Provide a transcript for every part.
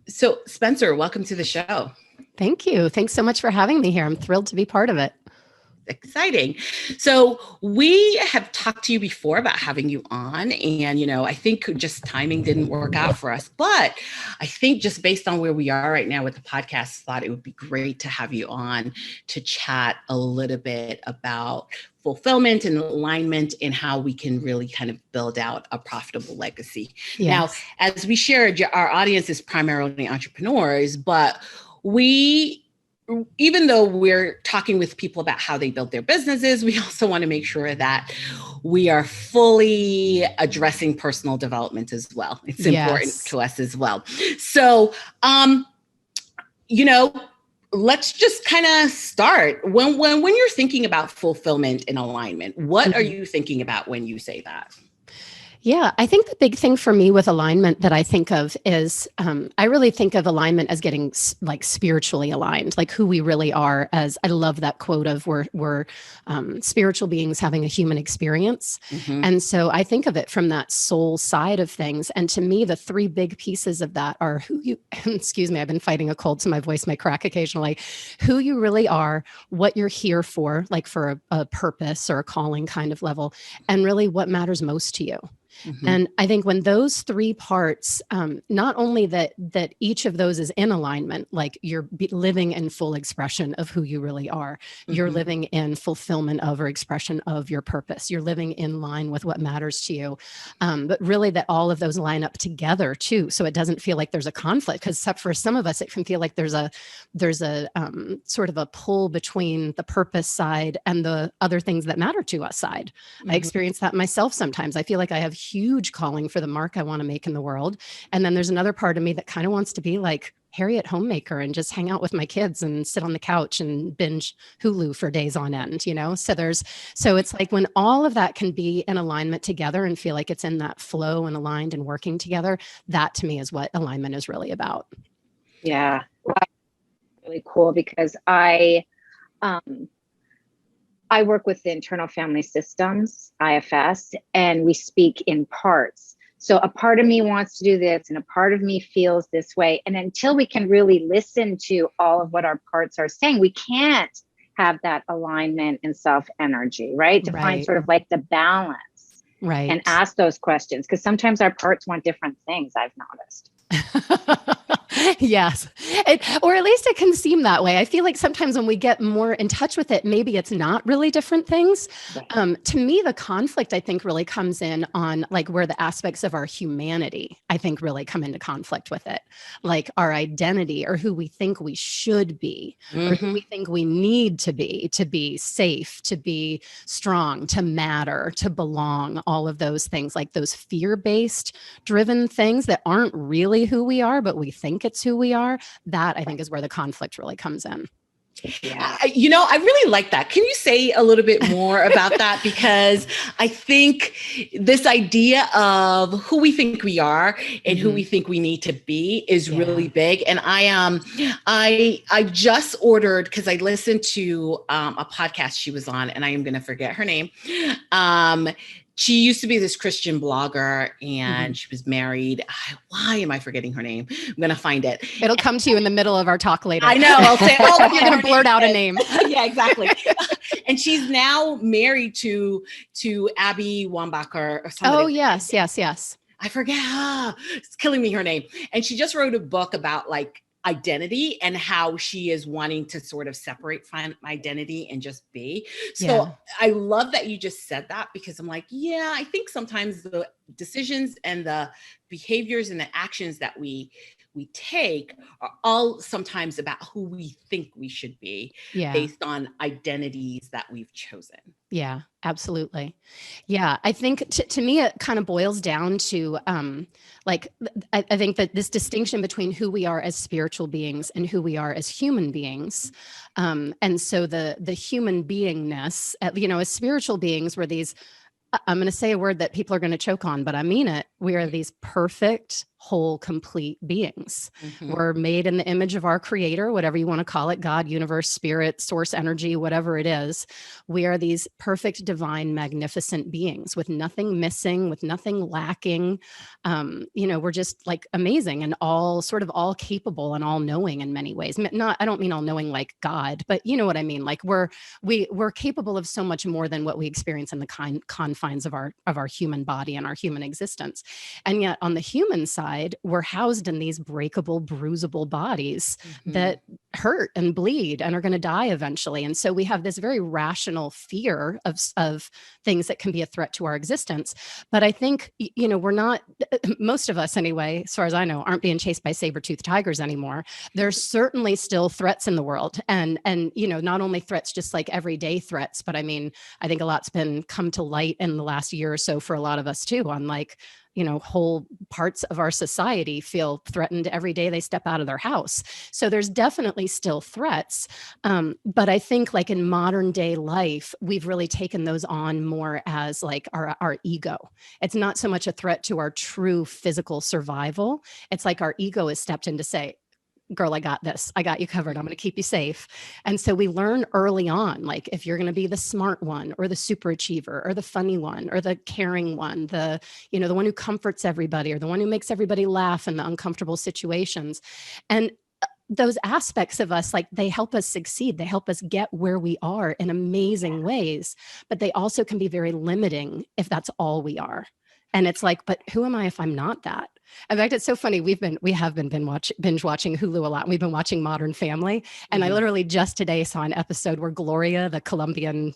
So, Spencer, welcome to the show. Thank you. Thanks so much for having me here. I'm thrilled to be part of it. Exciting. So, we have talked to you before about having you on, and I think just timing didn't work out for us. But I think just based on where we are right now with the podcast, thought it would be great to have you on to chat a little bit about fulfillment and alignment and how we can really kind of build out a profitable legacy. Now, Yes. as we shared, our audience is primarily entrepreneurs, but we even though we're talking with people about how they build their businesses, we also want to make sure that we are fully addressing personal development as well. It's important Yes. to us as well. So, you know, let's just kind of start. When you're thinking about fulfillment and alignment, what are you thinking about when you say that? Yeah, I think the big thing for me with alignment that I think of is I really think of alignment as getting like spiritually aligned, like who we really are. As I love that quote of we're spiritual beings having a human experience. Mm-hmm. And so I think of it from that soul side of things. And to me, the three big pieces of that are who you, excuse me, I've been fighting a cold, so my voice might crack occasionally, who you really are, what you're here for, like for a purpose or a calling kind of level, and really what matters most to you. Mm-hmm. And I think when those three parts, not only that each of those is in alignment, like you're living in full expression of who you really are, you're Mm-hmm. living in fulfillment of or expression of your purpose, you're living in line with what matters to you, but really that all of those line up together too, so it doesn't feel like there's a conflict. Because for some of us, it can feel like there's a sort of a pull between the purpose side and the other things that matter to us side. Mm-hmm. I experience that myself sometimes. I feel like I have huge calling for the mark I want to make in the world. And then there's another part of me that kind of wants to be like Harriet Homemaker and just hang out with my kids and sit on the couch and binge Hulu for days on end, so it's like when all of that can be in alignment together and feel like it's in that flow and aligned and working together, that to me is what alignment is really about. Yeah, really cool because I work with the internal family systems, IFS, and we speak in parts. So a part of me wants to do this and a part of me feels this way. And until we can really listen to all of what our parts are saying, we can't have that alignment and self energy, right? To find sort of like the balance, right? And ask those questions, because sometimes our parts want different things, I've noticed. Yes. Or at least it can seem that way. I feel like sometimes when we get more in touch with it, maybe it's not really different things. Right. To me, the conflict, I think, really comes in on like where the aspects of our humanity, I think, really come into conflict with it. Like our identity or who we think we should be, or who we think we need to be safe, to be strong, to matter, to belong, all of those things, like those fear-based driven things that aren't really who we are, but we think it's who we are. That I think is where the conflict really comes in. Yeah. I really like that. Can you say a little bit more about that? Because I think this idea of who we think we are and who we think we need to be is really big. And I just ordered, because I listened to a podcast she was on, and I am going to forget her name. She used to be this Christian blogger, and she was married. Why am I forgetting her name? I'm going to find it. It'll come to you in the middle of our talk later. I know. I'll say, you're going to blurt out a name. Yeah, exactly. And she's now married to Abby Wambach or something. Oh, yes. I forget. It's killing me, her name. And she just wrote a book about like identity and how she is wanting to sort of separate from identity and just be. So I love that you just said that, because I'm like, yeah, I think sometimes the decisions and the behaviors and the actions that we take are all sometimes about who we think we should be based on identities that we've chosen. Yeah, absolutely. Yeah, I think to me, it kind of boils down to I think that this distinction between who we are as spiritual beings and who we are as human beings. And so the human beingness, as spiritual beings, we're these, I'm going to say a word that people are going to choke on, but I mean it. We are these perfect, whole, complete beings. Mm-hmm. We're made in the image of our creator, whatever you want to call it, God, universe, spirit, source energy, whatever it is. We are these perfect, divine, magnificent beings with nothing missing, with nothing lacking. We're just like amazing and all capable and all knowing in many ways. I don't mean all knowing like God, but you know what I mean? Like we're capable of so much more than what we experience in the confines of our human body and our human existence. And yet on the human side, we're housed in these breakable, bruisable bodies that hurt and bleed and are going to die eventually. And so we have this very rational fear of things that can be a threat to our existence. But I think, we're not, most of us anyway, as far as I know, aren't being chased by saber-toothed tigers anymore. There's certainly still threats in the world. And not only threats, just like everyday threats, but I mean, I think a lot's been come to light in the last year or so for a lot of us too, on like, whole parts of our society feel threatened every day they step out of their house. So there's definitely still threats. But I think like in modern day life, we've really taken those on more as like our ego. It's not so much a threat to our true physical survival. It's like our ego has stepped in to say, girl, I got this. I got you covered. I'm going to keep you safe. And so we learn early on, like if you're going to be the smart one or the super achiever or the funny one or the caring one, the one who comforts everybody or the one who makes everybody laugh in the uncomfortable situations. And those aspects of us, like they help us succeed. They help us get where we are in amazing ways, but they also can be very limiting if that's all we are. And it's like, but who am I if I'm not that? In fact, it's so funny. We have been binge watching Hulu a lot. And we've been watching Modern Family. And I literally just today saw an episode where Gloria, the Colombian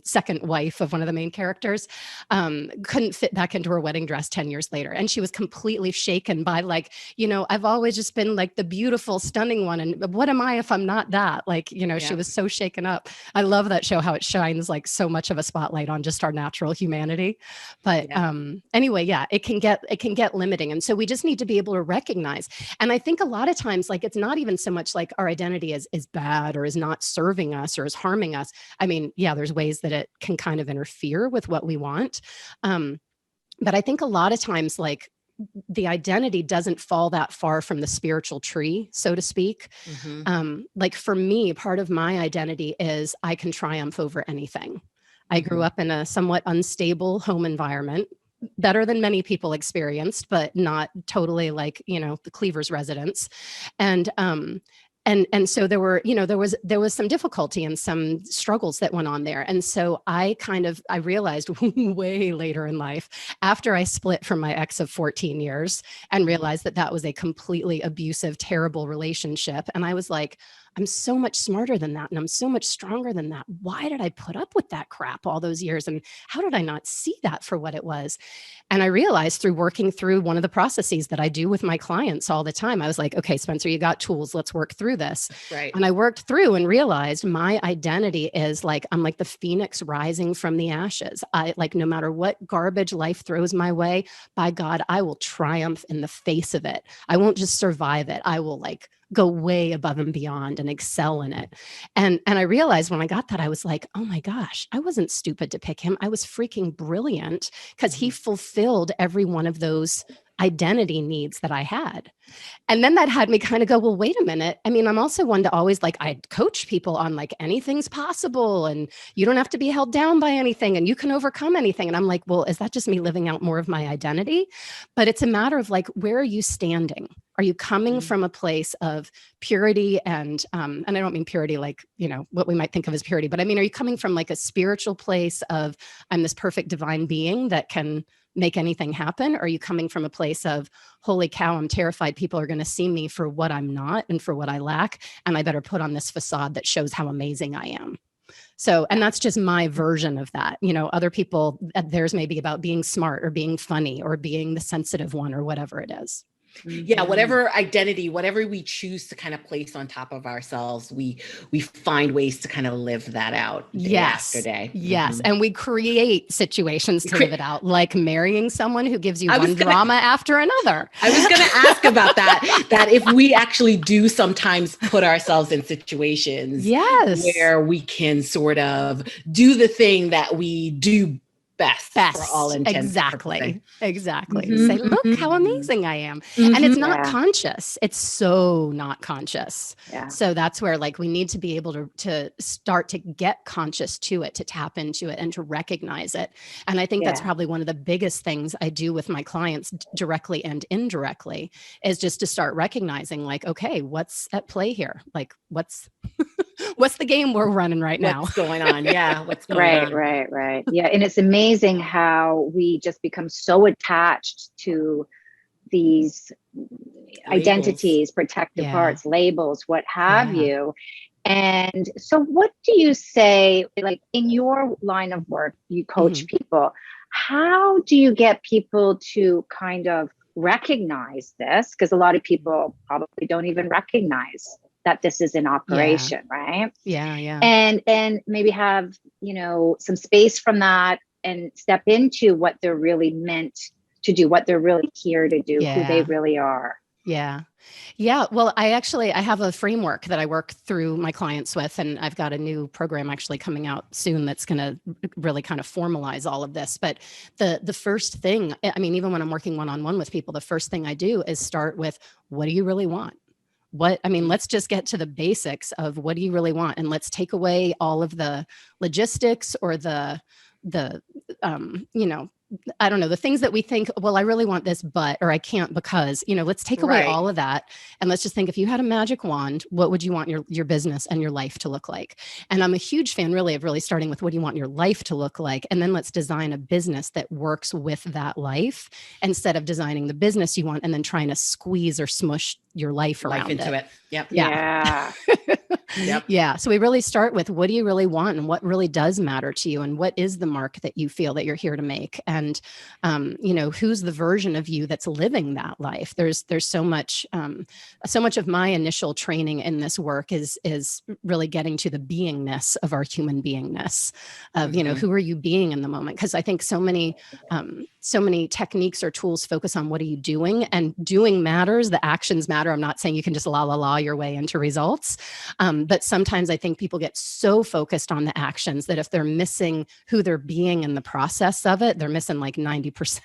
second wife of one of the main characters, couldn't fit back into her wedding dress 10 years later. And she was completely shaken by like, I've always just been like the beautiful, stunning one. And what am I if I'm not that? Like, she was so shaken up. I love that show, how it shines like so much of a spotlight on just our natural humanity. But anyway, it can get limiting. And so we just need to be able to recognize. And I think a lot of times, like, it's not even so much like our identity is bad or is not serving us or is harming us. I mean, there's ways that it can kind of interfere with what we want. But I think a lot of times, like, the identity doesn't fall that far from the spiritual tree, so to speak. Like for me, part of my identity is I can triumph over anything. I grew up in a somewhat unstable home environment, better than many people experienced, but not totally like, the Cleaver's residence. And so there was some difficulty and some struggles that went on there. And so I realized way later in life, after I split from my ex of 14 years and realized that was a completely abusive, terrible relationship. And I was like, I'm so much smarter than that. And I'm so much stronger than that. Why did I put up with that crap all those years? And how did I not see that for what it was? And I realized through working through one of the processes that I do with my clients all the time, I was like, okay, Spencer, you got tools. Let's work through this. Right. And I worked through and realized my identity is like, I'm like the phoenix rising from the ashes. I like, no matter what garbage life throws my way, by God, I will triumph in the face of it. I won't just survive it. I will like go way above and beyond and excel in it. And I realized when I got that, I was like, oh my gosh, I wasn't stupid to pick him. I was freaking brilliant because he fulfilled every one of those identity needs that I had. And then that had me kind of go, well, wait a minute. I mean, I'm also one to always like, I coach people on like anything's possible and you don't have to be held down by anything and you can overcome anything. And I'm like, well, is that just me living out more of my identity? But it's a matter of like, where are you standing? Are you coming from a place of purity and I don't mean purity like, what we might think of as purity, but I mean, are you coming from like a spiritual place of I'm this perfect divine being that can make anything happen? Or are you coming from a place of, holy cow, I'm terrified people are going to see me for what I'm not and for what I lack. And I better put on this facade that shows how amazing I am. So, and that's just my version of that. Other people, theirs may be about being smart or being funny or being the sensitive one or whatever it is. Yeah, whatever identity, whatever we choose to kind of place on top of ourselves, we find ways to kind of live that out day after day. Yes. And we create situations to live it out, like marrying someone who gives you one drama after another. I was going to ask about that if we actually do sometimes put ourselves in situations where we can sort of do the thing that we do best for all intents and purposes. Exactly. Say, look how amazing I am. And it's not conscious. It's so not conscious. Yeah. So that's where like we need to be able to start to get conscious to it, to tap into it and to recognize it. And I think that's probably one of the biggest things I do with my clients directly and indirectly is just to start recognizing like, okay, what's at play here? Like what's the game we're running right now? What's going on? Yeah. What's going on? Right. Yeah. And it's amazing how we just become so attached to these identities, protective parts, labels, what have you. And so what do you say, like in your line of work, you coach people, how do you get people to kind of recognize this? Because a lot of people probably don't even recognize that this is in operation, right? Yeah. And maybe have, some space from that and step into what they're really meant to do, what they're really here to do, who they really are. Yeah. Well, I have a framework that I work through my clients with, and I've got a new program actually coming out soon that's going to really kind of formalize all of this. But the first thing, I mean, even when I'm working one-on-one with people, the first thing I do is start with, what do you really want? Let's just get to the basics of what do you really want? And let's take away all of the logistics or the I don't know, the things that we think, well, I really want this, or I can't because, let's take away all of that. And let's just think, if you had a magic wand, what would you want your business and your life to look like? And I'm a huge fan really of really starting with what do you want your life to look like? And then let's design a business that works with that life instead of designing the business you want and then trying to squeeze or smush your life around into it. Yep. Yeah. Yep. Yeah. So we really start with what do you really want and what really does matter to you and what is the mark that you feel that you're here to make? And, who's the version of you that's living that life? There's so much of my initial training in this work is really getting to the beingness of our human beingness of, who are you being in the moment? Because I think so many techniques or tools focus on what are you doing, and doing matters. The actions matter. I'm not saying you can just la your way into results. But sometimes I think people get so focused on the actions that if they're missing who they're being in the process of it, they're missing like 90%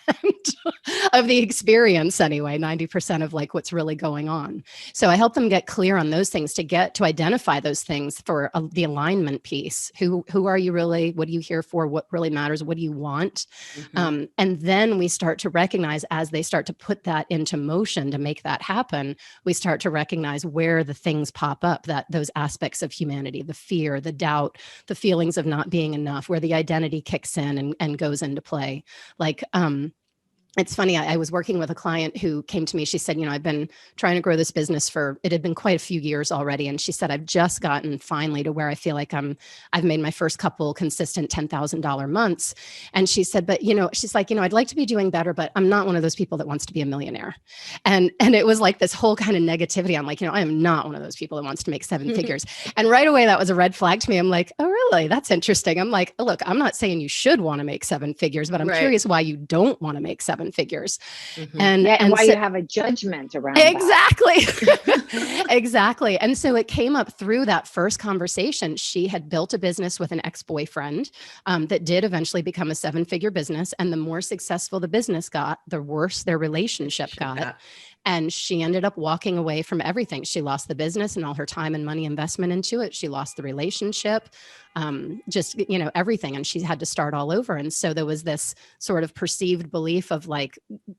of the experience anyway, 90% of like what's really going on. So I help them get clear on those things to identify those things for the alignment piece. Who are you really? What are you here for? What really matters? What do you want? And then we start to recognize, as they start to put that into motion to make that happen, we start to recognize where the things pop up, that those aspects of humanity, the fear, the doubt, the feelings of not being enough, where the identity kicks in and goes into play. Like, it's funny, I was working with a client who came to me. She said, I've been trying to grow this business it had been quite a few years already. And she said, I've just gotten finally to where I feel like I've made my first couple consistent $10,000 months. And she said, but, she's like, I'd like to be doing better, but I'm not one of those people that wants to be a millionaire. And it was like this whole kind of negativity. I'm like, I am not one of those people that wants to make seven figures. And right away, that was a red flag to me. I'm like, oh, really? That's interesting. I'm like, look, I'm not saying you should want to make seven figures, but I'm curious why you don't want to make seven figures. And why you have a judgment around that. Exactly. And so it came up through that first conversation. She had built a business with an ex-boyfriend that did eventually become a seven-figure business. And the more successful the business got, the worse their relationship got. And she ended up walking away from everything. She lost the business and all her time and money investment into it. She lost the relationship, everything. And she had to start all over. And so there was this sort of perceived belief of like,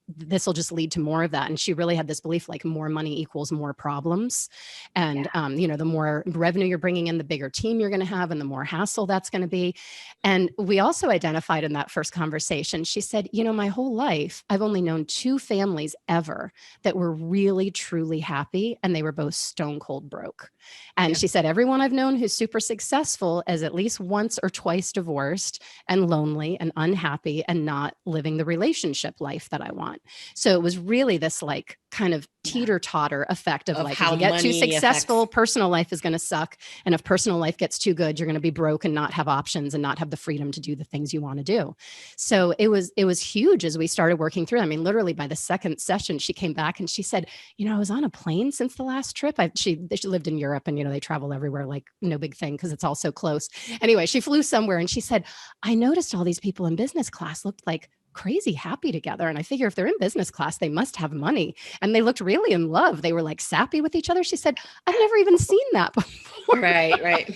this will just lead to more of that. And she really had this belief like more money equals more problems. And, the more revenue you're bringing in, the bigger team you're going to have and the more hassle that's going to be. And we also identified in that first conversation, she said, my whole life, I've only known two families ever that were really, truly happy. And they were both stone cold broke. And she said, everyone I've known who's super successful is at least once or twice divorced and lonely and unhappy and not living the relationship life that I want. So it was really this like kind of teeter-totter effect of like, how if you get too money successful, affects. personal life is going to suck. And if personal life gets too good, you're going to be broke and not have options and not have the freedom to do the things you want to do. So it was huge as we started working through. I mean, literally by the second session, she came back and she said, I was on a plane since the last trip. She lived in Europe and, they travel everywhere, like no big thing because it's all so close. Anyway, she flew somewhere and she said, I noticed all these people in business class looked like crazy happy together. And I figure if they're in business class, they must have money. And they looked really in love. They were like sappy with each other. She said, I've never even seen that before. Right.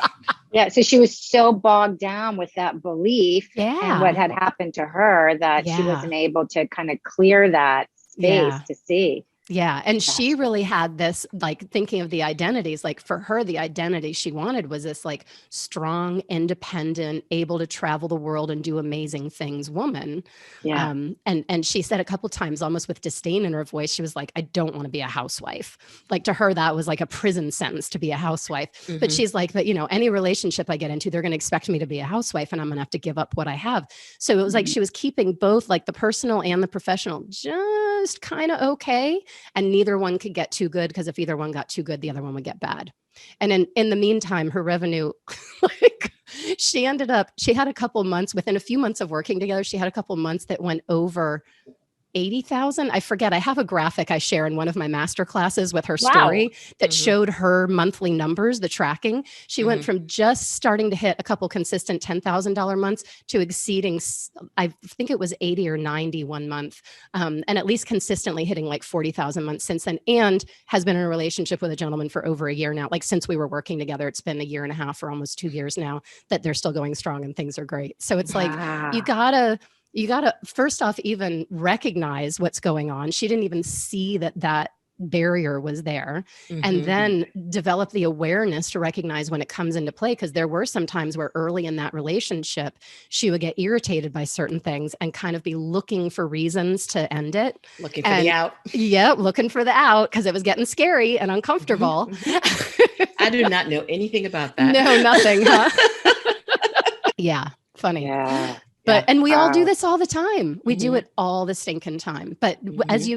Yeah. So she was so bogged down with that belief and what Yeah. had happened to her that she wasn't able to kind of clear that space to see. Yeah. And she really had this, like, thinking of the identities, like for her, the identity she wanted was this like strong, independent, able to travel the world and do amazing things woman. Yeah. And she said a couple times, almost with disdain in her voice, she was like, I don't want to be a housewife. Like to her, that was like a prison sentence to be a housewife. Mm-hmm. But she's like, but any relationship I get into, they're going to expect me to be a housewife and I'm going to have to give up what I have. So it was like, she was keeping both like the personal and the professional just kind of okay. And neither one could get too good, because if either one got too good, the other one would get bad. And in the meantime, her revenue, like she had a couple months, within a few months of working together, she had a couple months that went over 80,000. I forget. I have a graphic I share in one of my master classes with her story that showed her monthly numbers, the tracking. She went from just starting to hit a couple consistent $10,000 months to exceeding, I think it was 80 or 90 one month, and at least consistently hitting like 40,000 months since then, and has been in a relationship with a gentleman for over a year now. Like since we were working together, it's been a year and a half or almost 2 years now that they're still going strong and things are great. So it's like, you gotta first off even recognize what's going on. She didn't even see that barrier was there, and then develop the awareness to recognize when it comes into play. Because there were some times where early in that relationship, she would get irritated by certain things and kind of be looking for reasons to end it. Looking for the out. Yeah, looking for the out because it was getting scary and uncomfortable. I do not know anything about that. No, nothing, huh? Yeah, funny. Yeah. But, and we all do this all the time. We do it all the stinking time. But as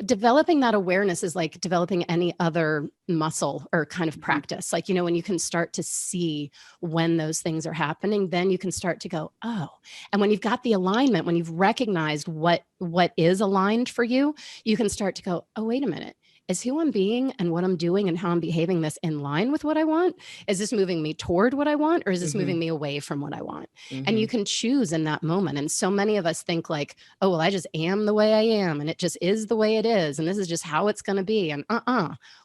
developing that awareness is like developing any other muscle or kind of practice. Like, when you can start to see when those things are happening, then you can start to go, oh, and when you've got the alignment, when you've recognized what is aligned for you, you can start to go, oh, wait a minute. Is who I'm being and what I'm doing and how I'm behaving this in line with what I want? Is this moving me toward what I want, or is this moving me away from what I want? And you can choose in that moment. And so many of us think like, oh, well, I just am the way I am and it just is the way it is. And this is just how it's going to be. And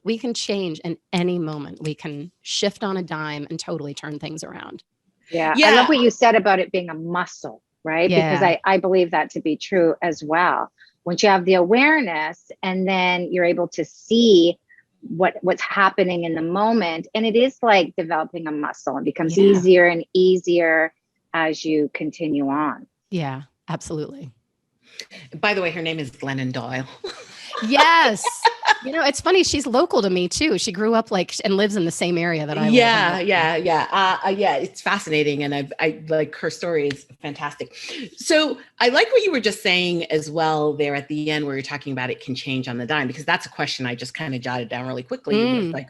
we can change in any moment. We can shift on a dime and totally turn things around. Yeah. I love what you said about it being a muscle, right? Yeah. Because I believe that to be true as well. Once you have the awareness and then you're able to see what's happening in the moment. And it is like developing a muscle. It becomes easier and easier as you continue on. Yeah, absolutely. By the way, her name is Glennon Doyle. Yes. It's funny. She's local to me too. She grew up and lives in the same area that I live in. Yeah. It's fascinating. And I like her story is fantastic. So I like what you were just saying as well there at the end, where you're talking about it can change on the dime, because that's a question I just kind of jotted down really quickly. Like,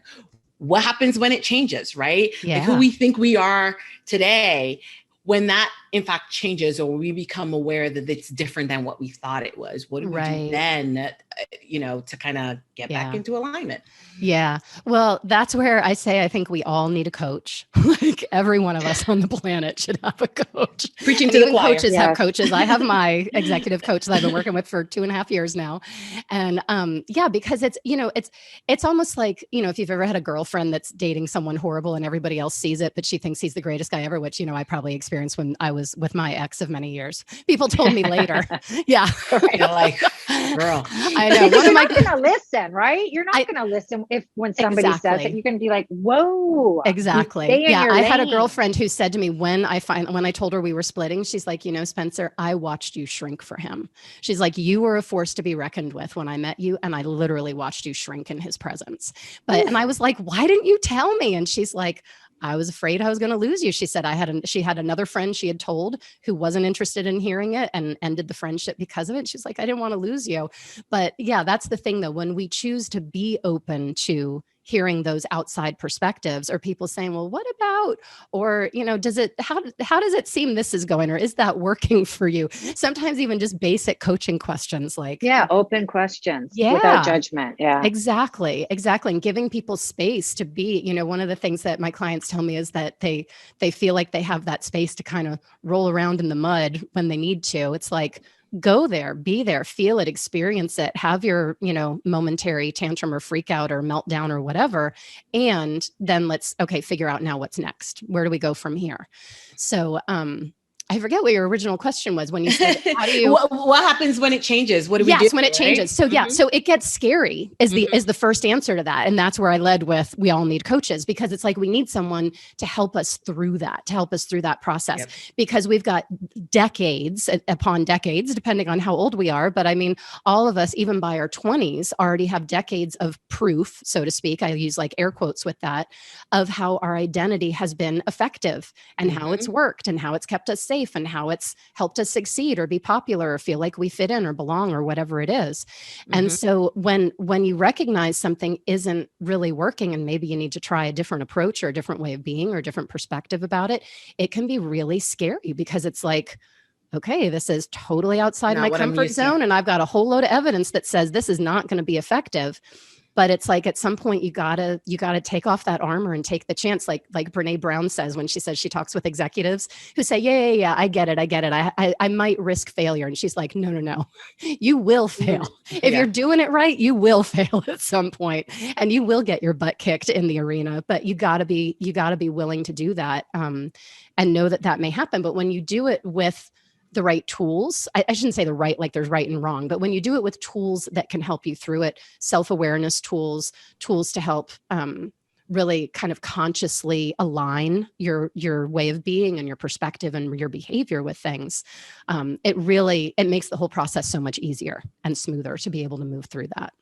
what happens when it changes, right? Yeah. Like who we think we are today, when that in fact changes, or we become aware that it's different than what we thought it was, what do we do then, to kind of get back into alignment? Yeah. Well, that's where I say, I think we all need a coach. Like every one of us on the planet should have a coach. Preaching to the choir. Coaches have coaches. I have my executive coach that I've been working with for 2.5 years now. And because it's, it's almost like, if you've ever had a girlfriend that's dating someone horrible and everybody else sees it, but she thinks he's the greatest guy ever, which, I probably experienced when I was with my ex of many years. People told me later. Yeah. You're like, girl. I know. You're not going to listen, right? You're not going to listen when somebody says it. You're going to be like, whoa. Exactly. Yeah. I had a girlfriend who said to me when I told her we were splitting, she's like, Spencer, I watched you shrink for him. She's like, you were a force to be reckoned with when I met you. And I literally watched you shrink in his presence. And I was like, why didn't you tell me? And she's like, I was afraid I was going to lose you. She said she had another friend she had told who wasn't interested in hearing it and ended the friendship because of it. She's like, I didn't want to lose you. But yeah, that's the thing though. When we choose to be open to hearing those outside perspectives or people saying, well, what about, or, how does it seem this is going, or is that working for you? Sometimes even just basic coaching questions like, open questions without judgment. Yeah, exactly. And giving people space to be, one of the things that my clients tell me is that they feel like they have that space to kind of roll around in the mud when they need to. It's like, go there, be there, feel it, experience it, have your, momentary tantrum or freak out or meltdown or whatever. And then let's, figure out now what's next. Where do we go from here? So, I forget what your original question was when you said, how do you, what happens when it changes? What do we do? Yes, when it changes. So so it gets scary is the first answer to that. And that's where I led with, we all need coaches, because it's like, we need someone to help us through that process, because we've got decades upon decades, depending on how old we are. But I mean, all of us, even by our 20s, already have decades of proof, so to speak. I use like air quotes with that, of how our identity has been effective and how it's worked and how it's kept us safe and how it's helped us succeed or be popular or feel like we fit in or belong or whatever it is. And so when you recognize something isn't really working and maybe you need to try a different approach or a different way of being or a different perspective about it, it can be really scary because it's like, okay, this is totally outside my comfort zone. And I've got a whole load of evidence that says this is not going to be effective. But it's like, at some point you gotta take off that armor and take the chance. Like Brene Brown says, when she says she talks with executives who say, yeah, I get it. I might risk failure. And she's like, no, you will fail. If you're doing it right, you will fail at some point and you will get your butt kicked in the arena, but you gotta be willing to do that and know that may happen. But when you do it with the right tools, I shouldn't say the right, like there's right and wrong, but when you do it with tools that can help you through it, self-awareness tools to help really kind of consciously align your way of being and your perspective and your behavior with things, it makes the whole process so much easier and smoother to be able to move through that.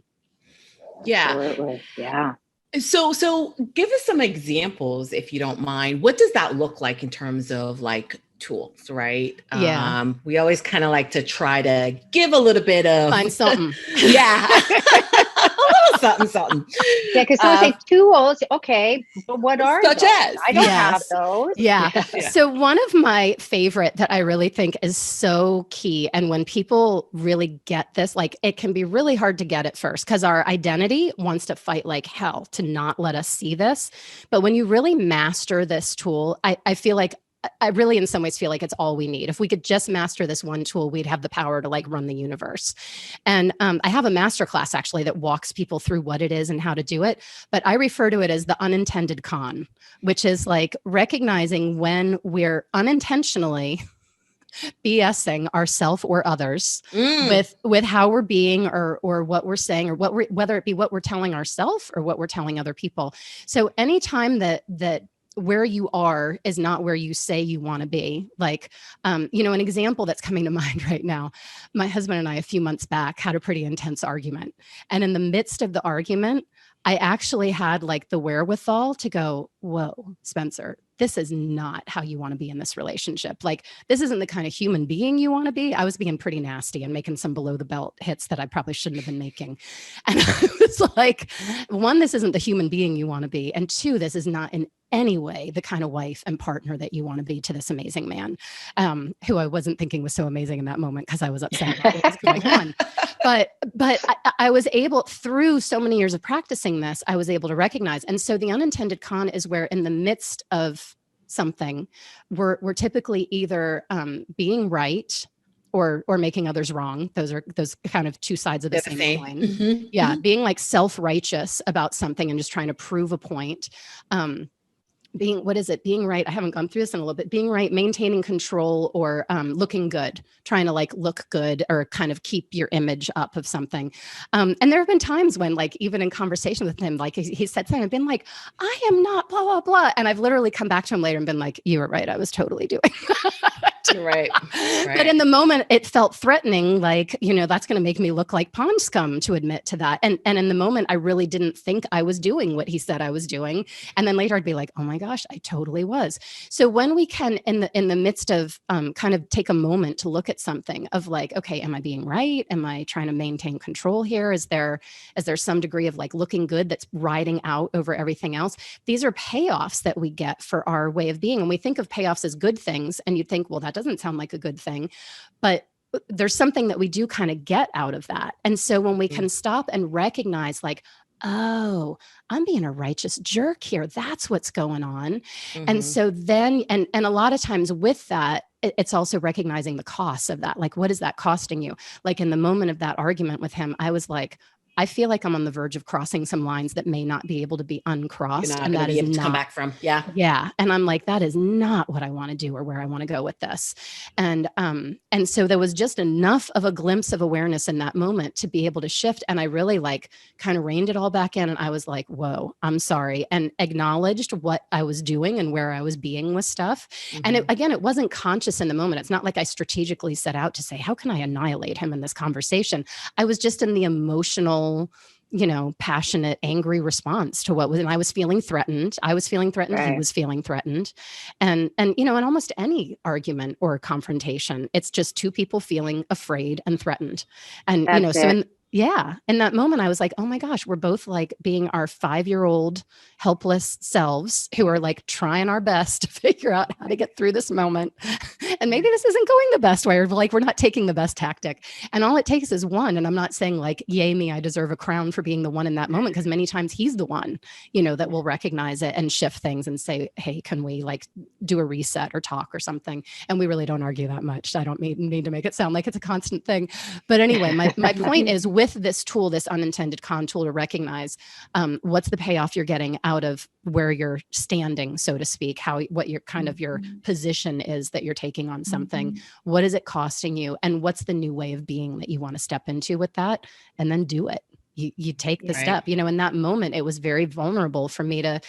Yeah. Absolutely. Yeah. So give us some examples, if you don't mind. What does that look like in terms of like tools, right? Yeah. We always kind of like to try to give a little bit of find something. Yeah. A little something. Yeah, because someone say tools, okay, but what are such those? as? I don't have those. Yeah. So one of my favorite that I really think is so key, and when people really get this, like it can be really hard to get at first because our identity wants to fight like hell to not let us see this. But when you really master this tool, I feel like I really, in some ways, feel like it's all we need. If we could just master this one tool, we'd have the power to like run the universe. And I have a masterclass actually that walks people through what it is and how to do it. But I refer to it as the unintended con, which is like recognizing when we're unintentionally BSing ourselves or others with how we're being or what we're saying or whether it be what we're telling ourselves or what we're telling other people. So anytime that where you are is not where you say you want to be. Like, an example that's coming to mind right now, my husband and I, a few months back, had a pretty intense argument. And in the midst of the argument, I actually had like the wherewithal to go, whoa, Spencer, this is not how you want to be in this relationship. Like, this isn't the kind of human being you want to be. I was being pretty nasty and making some below the belt hits that I probably shouldn't have been making. And I was like, one, this isn't the human being you want to be. And two, this is not in any way the kind of wife and partner that you want to be to this amazing man, who I wasn't thinking was so amazing in that moment because I was upset about what was going on. But I was able, through so many years of practicing this, I was able to recognize. And so the unintended con is where in the midst of something, we're typically either being right or making others wrong. Those kind of two sides of the same coin. Mm-hmm. Yeah. Mm-hmm. Being like self-righteous about something and just trying to prove a point. Being right? I haven't gone through this in a little bit. Being right, maintaining control, or looking good, trying to like look good or kind of keep your image up of something. And there have been times when like, even in conversation with him, like he said something, I've been like, I am not blah, blah, blah. And I've literally come back to him later and been like, you were right. I was totally doing Right. But in the moment, it felt threatening. Like, that's going to make me look like pond scum to admit to that. And in the moment, I really didn't think I was doing what he said I was doing. And then later I'd be like, oh my gosh, I totally was. So when we can, in the midst of kind of take a moment to look at something of like, okay, am I being right? Am I trying to maintain control here? Is there some degree of like looking good that's riding out over everything else? These are payoffs that we get for our way of being. And we think of payoffs as good things. And you think, well, that doesn't sound like a good thing. But there's something that we do kind of get out of that. And so when we can stop and recognize like, oh, I'm being a righteous jerk here. That's what's going on. And so then, and a lot of times with that, it's also recognizing the costs of that. Like, what is that costing you? Like in the moment of that argument with him, I was like, I feel like I'm on the verge of crossing some lines that may not be able to be uncrossed. And that is not come back from. Yeah. Yeah. And I'm like, that is not what I want to do or where I want to go with this. And so there was just enough of a glimpse of awareness in that moment to be able to shift. And I really like kind of reined it all back in. And I was like, whoa, I'm sorry. And acknowledged what I was doing and where I was being with stuff. And it wasn't conscious in the moment. It's not like I strategically set out to say, how can I annihilate him in this conversation? I was just in the emotional, passionate, angry response to what was, and I was feeling threatened. I was feeling threatened. Right. He was feeling threatened. And, in almost any argument or confrontation, it's just two people feeling afraid and threatened. And, in that moment, I was like, oh my gosh, we're both like being our 5-year-old helpless selves who are like trying our best to figure out how to get through this moment. And maybe this isn't going the best way, or like we're not taking the best tactic. And all it takes is one. And I'm not saying like, yay me, I deserve a crown for being the one in that moment, because many times he's the one, that will recognize it and shift things and say, hey, can we like do a reset or talk or something? And we really don't argue that much. I don't need to make it sound like it's a constant thing. But anyway, my point is with this tool, this unintended con tool, to recognize what's the payoff you're getting out of where you're standing, so to speak, what your kind of your position is that you're taking on something. What is it costing you? And what's the new way of being that you want to step into with that? And then do it. You take the step, in that moment, it was very vulnerable for me to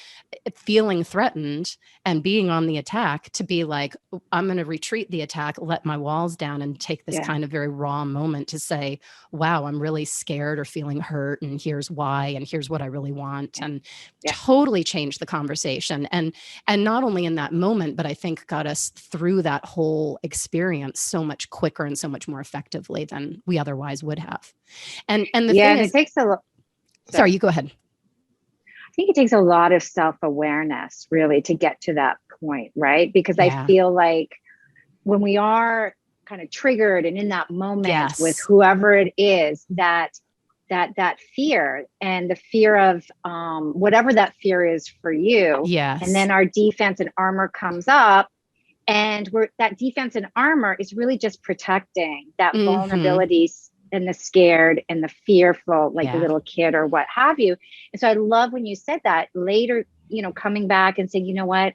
feeling threatened and being on the attack to be like, I'm going to retreat the attack, let my walls down, and take this kind of very raw moment to say, wow, I'm really scared or feeling hurt. And here's why, and here's what I really want. And totally changed the conversation. And not only in that moment, but I think got us through that whole experience so much quicker and so much more effectively than we otherwise would have. And the thing is, it takes a lot. Sorry, you go ahead. I think it takes a lot of self-awareness really to get to that point, right? Because I feel like when we are kind of triggered and in that moment with whoever it is, that fear and the fear of whatever that fear is for you. Yes. And then our defense and armor comes up, and that defense and armor is really just protecting that vulnerability and the scared and the fearful, like the little kid or what have you. And so I love when you said that later, coming back and saying, you know what,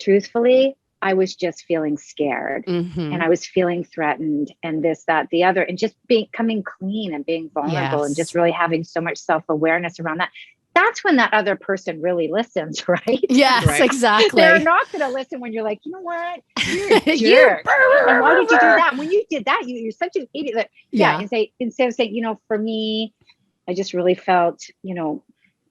truthfully, I was just feeling scared and I was feeling threatened and this, that, the other, and just coming clean and being vulnerable and just really having so much self-awareness around that. That's when that other person really listens, right? Yes, exactly. They're not going to listen when you're like, you know what? You're a jerk. And why did you do that? When you did that, you're such an idiot. And say, instead of saying, for me, I just really felt,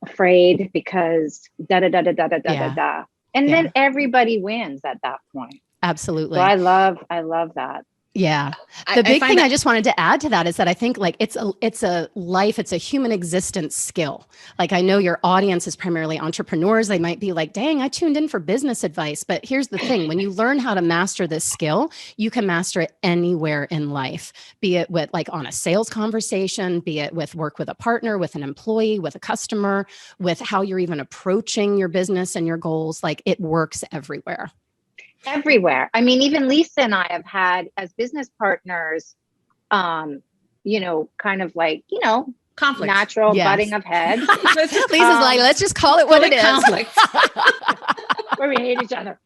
afraid because da. And then everybody wins at that point. Absolutely. So I love that. Yeah. The big thing I just wanted to add to that is that I think like it's a human existence skill. Like I know your audience is primarily entrepreneurs. They might be like, dang, I tuned in for business advice. But here's the thing. When you learn how to master this skill, you can master it anywhere in life, be it with like on a sales conversation, be it with work with a partner, with an employee, with a customer, with how you're even approaching your business and your goals. Like it works everywhere. Everywhere. I mean, even Lisa and I have had as business partners, kind of like, conflict, natural butting of heads. Lisa's like, let's just call it what it is. Conflict. Where we hate each other.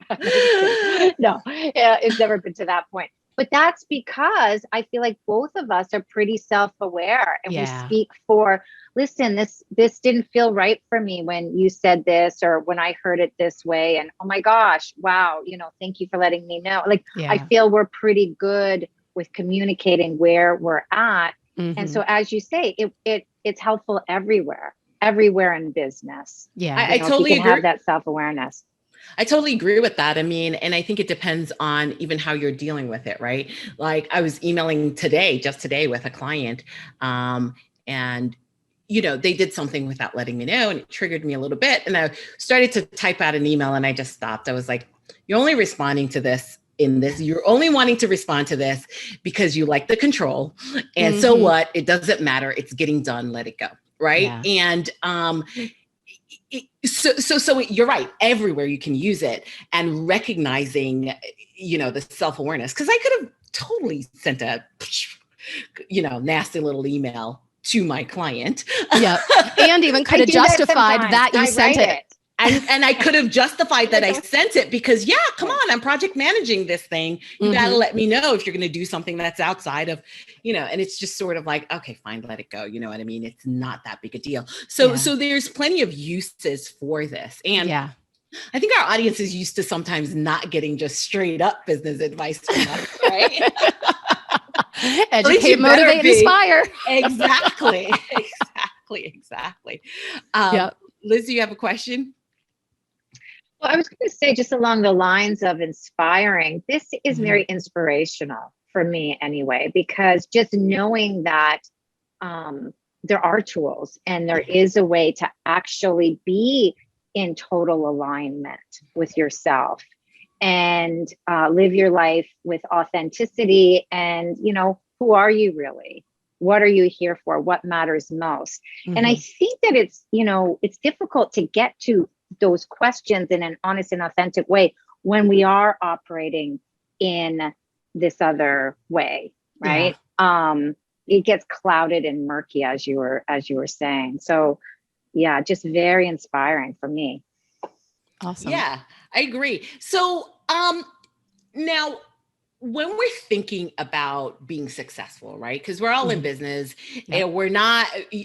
No, it's never been to that point. But that's because I feel like both of us are pretty self-aware, and we speak for, listen, this didn't feel right for me when you said this, or when I heard it this way. And oh my gosh, wow, thank you for letting me know. Like, I feel we're pretty good with communicating where we're at. And so, as you say, it's helpful everywhere in business. Yeah. I totally agree. Have that self-awareness. I totally agree with that. I mean, and I think it depends on even how you're dealing with it, right? Like, I was emailing just today with a client, and they did something without letting me know, and it triggered me a little bit. And I started to type out an email, and I just stopped. I was like, you're only responding to this you're only wanting to respond to this because you like the control. And so what? It doesn't matter. It's getting done. Let it go. Right. Yeah. And, so you're right. Everywhere you can use it, and recognizing, the self-awareness. Cause I could have totally sent a, nasty little email to my client. Yeah. And even could have justified that you sent it. And I could have justified that I sent it because, come on, I'm project managing this thing. You got to let me know if you're going to do something that's outside of, and it's just sort of like, okay, fine, let it go. You know what I mean? It's not that big a deal. So there's plenty of uses for this. And I think our audience is used to sometimes not getting just straight up business advice from us, right? Educate, motivate, inspire. Exactly. Liz, do you have a question? Well, I was going to say, just along the lines of inspiring, this is very inspirational for me anyway, because just knowing that there are tools and there is a way to actually be in total alignment with yourself and live your life with authenticity. And, who are you really? What are you here for? What matters most? And I think that it's difficult to get to those questions in an honest and authentic way when we are operating in this other way, right? It gets clouded and murky, as you were saying. So just very inspiring for me. Awesome. Yeah, I agree. So now, when we're thinking about being successful, right? Because we're all in business and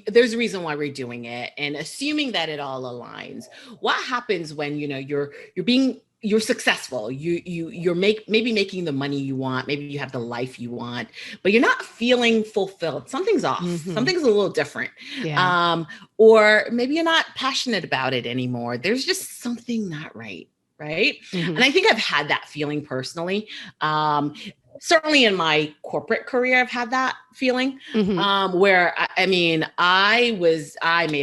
there's a reason why we're doing it, and assuming that it all aligns. What happens when, you're successful, you're maybe making the money you want, maybe you have the life you want, but you're not feeling fulfilled. Something's off. Something's a little different. Or maybe you're not passionate about it anymore. There's just something not right. Right. And I think I've had that feeling personally. Certainly in my corporate career, I've had that feeling where, I made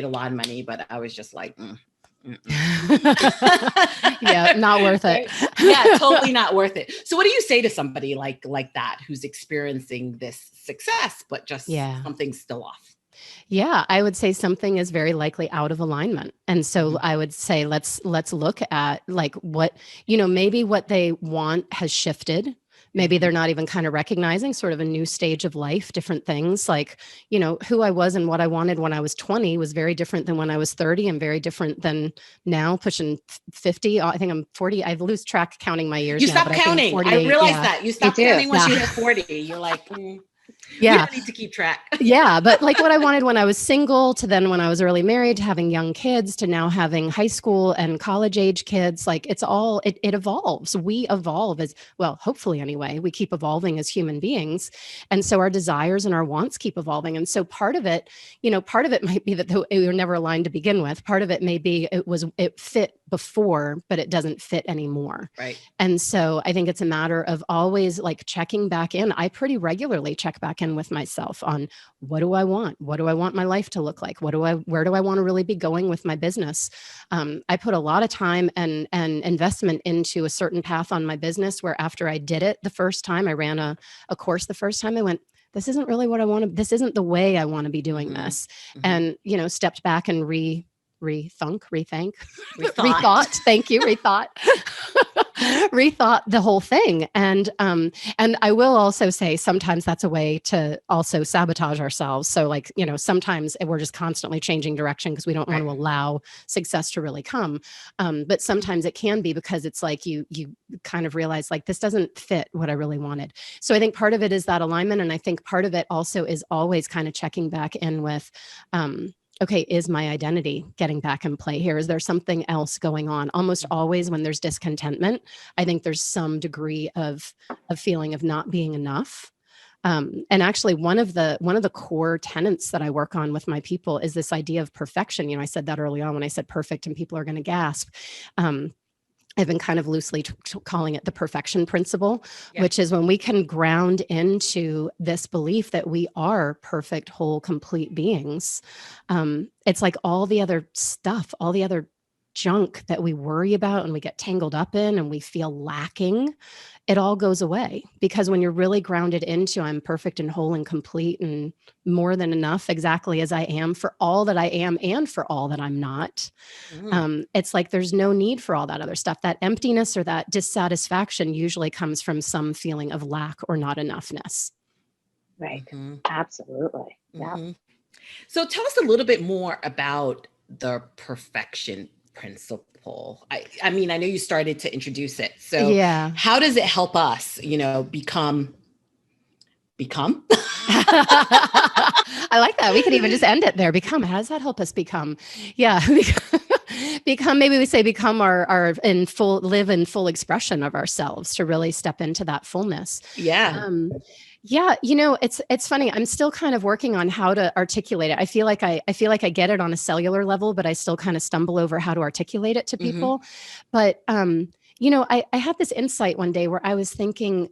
a lot of money, but I was just like, not worth it. Totally not worth it. So what do you say to somebody like that, who's experiencing this success, but just something's still off? Yeah, I would say something is very likely out of alignment. And so I would say, let's look at like what, maybe what they want has shifted. Maybe they're not even kind of recognizing sort of a new stage of life, different things like, who I was and what I wanted when I was 20 was very different than when I was 30 and very different than now pushing 50. I think I'm 40. I lose track counting my years. You stop counting. I realized that you stop counting once you hit 40. You're like, we don't need to keep track. But like what I wanted when I was single to then when I was early married to having young kids to now having high school and college age kids, like it evolves. We evolve as well, hopefully anyway, we keep evolving as human beings. And so our desires and our wants keep evolving. And so part of it might be that we were never aligned to begin with. Part of it may be it fit before, but it doesn't fit anymore. Right. And so I think it's a matter of always like checking back in. I pretty regularly check back in with myself on what do I want? What do I want my life to look like? Where do I want to really be going with my business? I put a lot of time and investment into a certain path on my business where after I did it the first time, I ran a course the first time, I went, this isn't really what I want to, this isn't the way I want to be doing this. And, stepped back and rethought. Thank you. Rethought. rethought the whole thing. And I will also say sometimes that's a way to also sabotage ourselves. So like, sometimes we're just constantly changing direction because we don't want to allow success to really come. But sometimes it can be because it's like you kind of realize like this doesn't fit what I really wanted. So I think part of it is that alignment. And I think part of it also is always kind of checking back in with, okay, is my identity getting back in play here? Is there something else going on? Almost always when there's discontentment, I think there's some degree of a feeling of not being enough. And actually one of the core tenets that I work on with my people is this idea of perfection. I said that early on when I said perfect and people are going to gasp. I've been kind of loosely calling it the perfection principle, which is when we can ground into this belief that we are perfect, whole, complete beings. It's like all the other stuff, all the other junk that we worry about and we get tangled up in and we feel lacking, it all goes away. Because when you're really grounded into I'm perfect and whole and complete and more than enough exactly as I am for all that I am and for all that I'm not, it's like there's no need for all that other stuff. That emptiness or that dissatisfaction usually comes from some feeling of lack or not enoughness. Right. Absolutely. Yeah. So tell us a little bit more about the perfection principle. I mean, I know you started to introduce it. So how does it help us, become? I like that. We could even just end it there. Become. How does that help us become? Yeah. Become, maybe we say become our live in full expression of ourselves, to really step into that fullness. Yeah. Yeah, it's funny. I'm still kind of working on how to articulate it. I feel like I get it on a cellular level, but I still kind of stumble over how to articulate it to people. But I had this insight one day where I was thinking,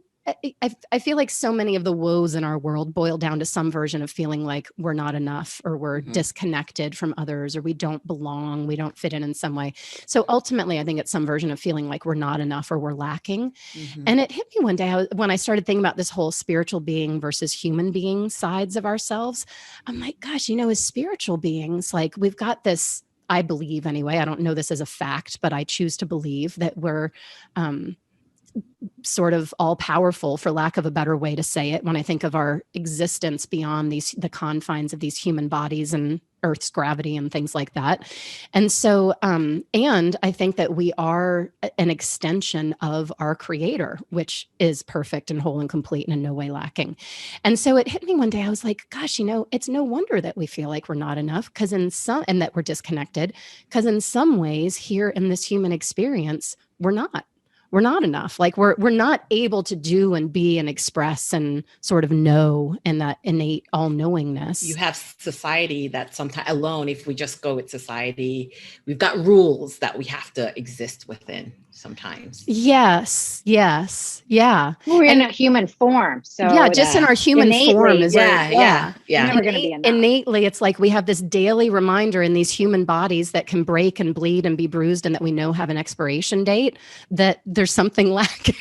I feel like so many of the woes in our world boil down to some version of feeling like we're not enough, or we're disconnected from others, or we don't belong, we don't fit in some way. So ultimately, I think it's some version of feeling like we're not enough or we're lacking. And it hit me one day when I started thinking about this whole spiritual being versus human being sides of ourselves. I'm like, gosh, as spiritual beings, like we've got this, I believe anyway, I don't know this as a fact, but I choose to believe that we're sort of all powerful, for lack of a better way to say it, when I think of our existence beyond the confines of these human bodies and Earth's gravity and things like that. And so, and I think that we are an extension of our creator, which is perfect and whole and complete and in no way lacking. And so it hit me one day. I was like, gosh, it's no wonder that we feel like we're not enough, and that we're disconnected, because in some ways here in this human experience, we're not enough. Like we're not able to do and be and express and sort of know, and that innate all-knowingness. You have society that sometimes alone, if we just go with society, we've got rules that we have to exist within sometimes. Yes. Yeah. We're in a human form. So just in our human form is never going to be enough. Innately, it's like we have this daily reminder in these human bodies that can break and bleed and be bruised, and that we know have an expiration date, that there's something lacking.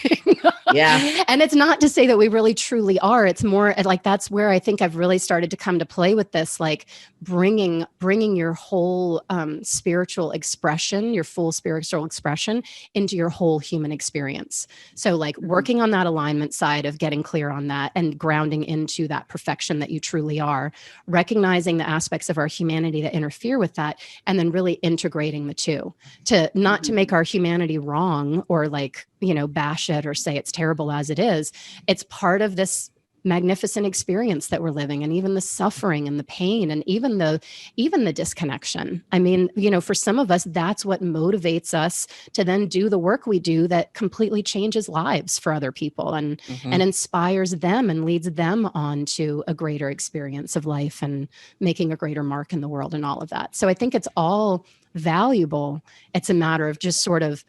And it's not to say that we really truly are. It's more like, that's where I think I've really started to come to play with this, like bringing your whole spiritual expression, your full spiritual expression into your whole human experience. So like working on that alignment side of getting clear on that and grounding into that perfection that you truly are, recognizing the aspects of our humanity that interfere with that, and then really integrating the two, to not to make our humanity wrong or like, bash it or say it's terrible as it is. It's part of this magnificent experience that we're living, and even the suffering and the pain and even the disconnection. I mean, for some of us, that's what motivates us to then do the work we do that completely changes lives for other people and inspires them and leads them on to a greater experience of life and making a greater mark in the world and all of that. So I think it's all valuable. It's a matter of just sort of,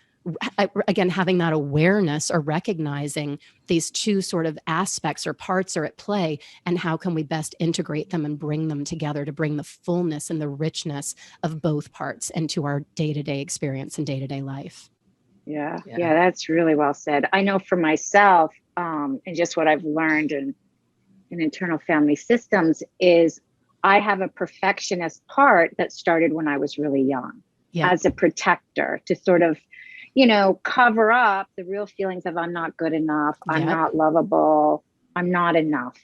again, having that awareness or recognizing these two sort of aspects or parts are at play, and how can we best integrate them and bring them together to bring the fullness and the richness of both parts into our day-to-day experience and day-to-day life. Yeah, that's really well said. I know for myself, and just what I've learned in internal family systems is I have a perfectionist part that started when I was really young as a protector, to sort of, cover up the real feelings of I'm not good enough, I'm not lovable, I'm not enough.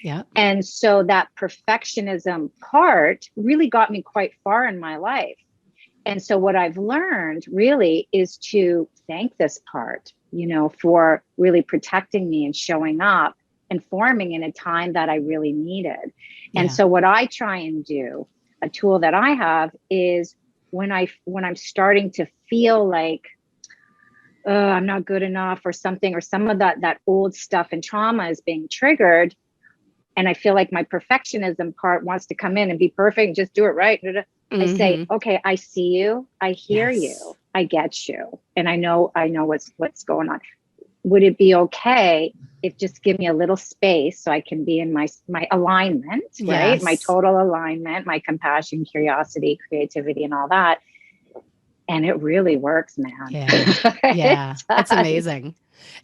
Yeah. And so that perfectionism part really got me quite far in my life. And so what I've learned really is to thank this part, for really protecting me and showing up and forming in a time that I really needed. Yeah. And so what I try and do, a tool that I have, is when I'm starting to feel like I'm not good enough or something, or some of that old stuff and trauma is being triggered, and I feel like my perfectionism part wants to come in and be perfect and just do it right. I say, okay, I see you, I hear you, I get you, and I know what's going on. Would it be okay if just give me a little space so I can be in my alignment, right? My total alignment, my compassion, curiosity, creativity, and all that. And it really works, man. Yeah. It's amazing.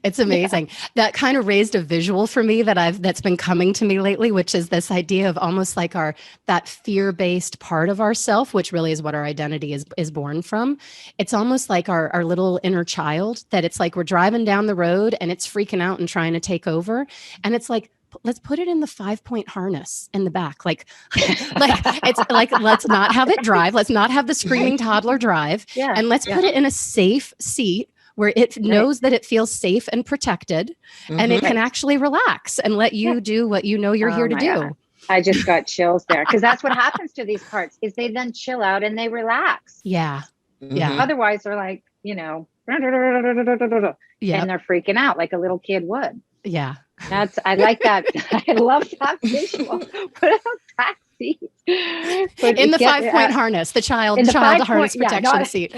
It's amazing. Yeah. That kind of raised a visual for me that's been coming to me lately, which is this idea of almost like that fear-based part of ourself, which really is what our identity is born from. It's almost like our little inner child, that it's like we're driving down the road and it's freaking out and trying to take over. And it's like, let's put it in the 5-point harness in the back. Like it's like, let's not have it drive. Let's not have the screaming toddler drive. Yeah. And let's put it in a safe seat where it knows that it feels safe and protected, and it can actually relax and let you do what you're here to do. God. I just got chills there, because that's what happens to these parts, is they then chill out and they relax. Yeah. Yeah. Otherwise they're like, and they're freaking out like a little kid would. Yeah. I like that. I love that visual. Put it on back seat. In the 5-point harness, the child harness protection seat.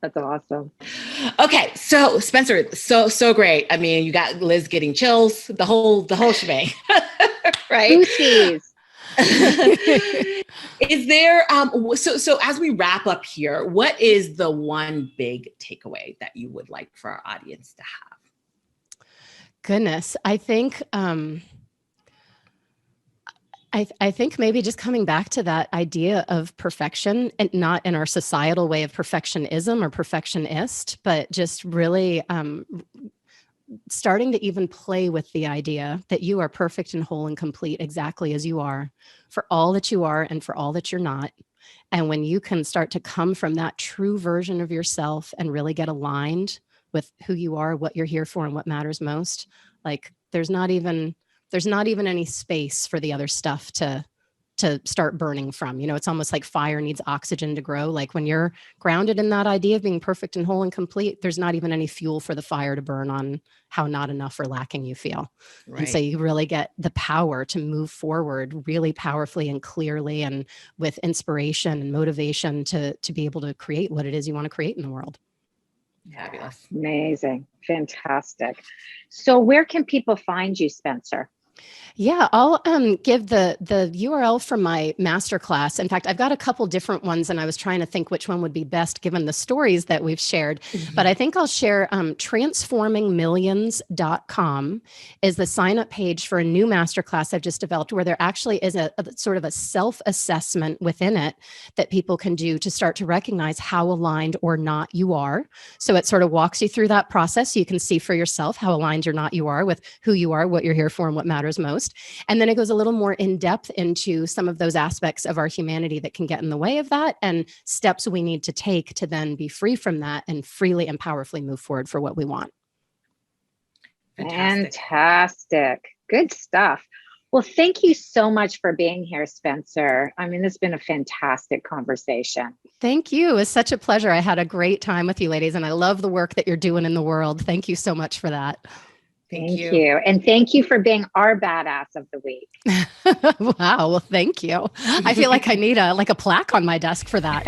That's awesome. Okay, so Spencer, so great. I mean, you got Liz getting chills, the whole shebang, right? Booties. Is there so as we wrap up here, what is the one big takeaway that you would like for our audience to have? Goodness, I think I think maybe just coming back to that idea of perfection, and not in our societal way of perfectionism or perfectionist, but just really starting to even play with the idea that you are perfect and whole and complete exactly as you are, for all that you are and for all that you're not. And when you can start to come from that true version of yourself and really get aligned with who you are, what you're here for, and what matters most, like there's not even any space for the other stuff to start burning from. It's almost like fire needs oxygen to grow. Like when you're grounded in that idea of being perfect and whole and complete, there's not even any fuel for the fire to burn on how not enough or lacking you feel. Right. And so you really get the power to move forward really powerfully and clearly, and with inspiration and motivation to be able to create what it is you want to create in the world. Fabulous. Amazing. Fantastic. So where can people find you, Spencer? Yeah, I'll give the URL from my masterclass. In fact, I've got a couple different ones, and I was trying to think which one would be best given the stories that we've shared. But I think I'll share transformingmillions.com is the sign-up page for a new masterclass I've just developed, where there actually is a sort of a self-assessment within it that people can do to start to recognize how aligned or not you are. So it sort of walks you through that process so you can see for yourself how aligned or not you are with who you are, what you're here for, and what matters most. And then it goes a little more in depth into some of those aspects of our humanity that can get in the way of that, and steps we need to take to then be free from that and freely and powerfully move forward for what we want. Fantastic. Good stuff. Well, thank you so much for being here, Spencer. I mean, this has been a fantastic conversation. Thank you. It's such a pleasure. I had a great time with you, ladies, and I love the work that you're doing in the world. Thank you so much for that. Thank you. And thank you for being our badass of the week. Wow. Well, thank you. I feel like I need a plaque on my desk for that.